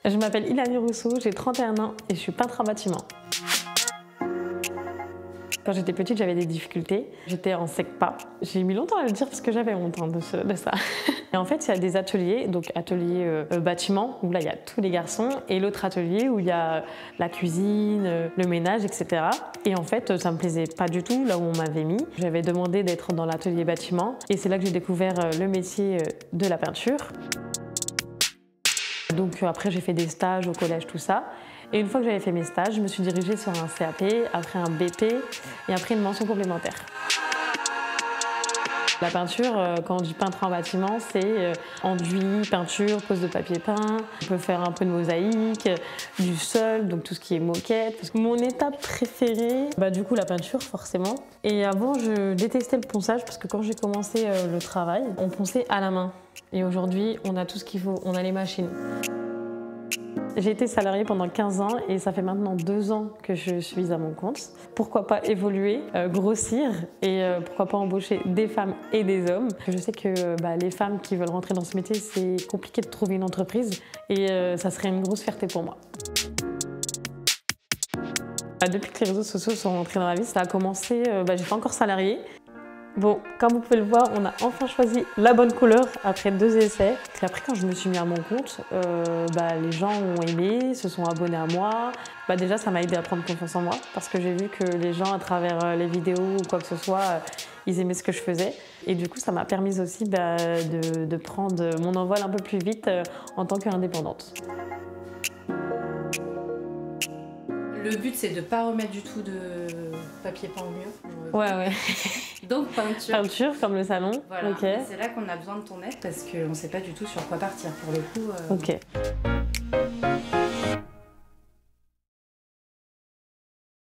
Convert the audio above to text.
Je m'appelle Hilary Rousseau, j'ai 31 ans et je suis peintre en bâtiment. Quand j'étais petite, j'avais des difficultés. J'étais en SECPA. J'ai mis longtemps à le dire parce que j'avais honte de ça. Et en fait, il y a des ateliers, donc atelier bâtiment, où là, il y a tous les garçons, et l'autre atelier où il y a la cuisine, le ménage, etc. Et en fait, ça me plaisait pas du tout là où on m'avait mis. J'avais demandé d'être dans l'atelier bâtiment, et c'est là que j'ai découvert le métier de la peinture. Donc après, j'ai fait des stages au collège, tout ça. Et une fois que j'avais fait mes stages, je me suis dirigée sur un CAP, après un BP et après une mention complémentaire. La peinture, quand on dit peintre en bâtiment, c'est enduit, peinture, pose de papier peint. On peut faire un peu de mosaïque, du sol, donc tout ce qui est moquette. Parce que mon étape préférée, du coup la peinture forcément. Et avant, je détestais le ponçage parce que quand j'ai commencé le travail, on ponçait à la main. Et aujourd'hui, on a tout ce qu'il faut, on a les machines. J'ai été salariée pendant 15 ans et ça fait maintenant 2 ans que je suis à mon compte. Pourquoi pas évoluer, grossir et pourquoi pas embaucher des femmes et des hommes. Je sais que les femmes qui veulent rentrer dans ce métier, c'est compliqué de trouver une entreprise et ça serait une grosse fierté pour moi. Depuis que les réseaux sociaux sont rentrés dans ma vie, ça a commencé, j'étais encore salariée. Bon, comme vous pouvez le voir, on a enfin choisi la bonne couleur après 2 essais. Et après, quand je me suis mis à mon compte, les gens ont aimé, se sont abonnés à moi. Déjà, ça m'a aidé à prendre confiance en moi parce que j'ai vu que les gens, à travers les vidéos ou quoi que ce soit, ils aimaient ce que je faisais. Et du coup, ça m'a permis aussi de prendre mon envol un peu plus vite en tant qu'indépendante. Le but, c'est de ne pas remettre du tout de papier peint au mur. Ouais. Donc peinture. Peinture, comme le salon. Voilà. Okay. C'est là qu'on a besoin de ton aide parce qu'on ne sait pas du tout sur quoi partir pour le coup. Ok.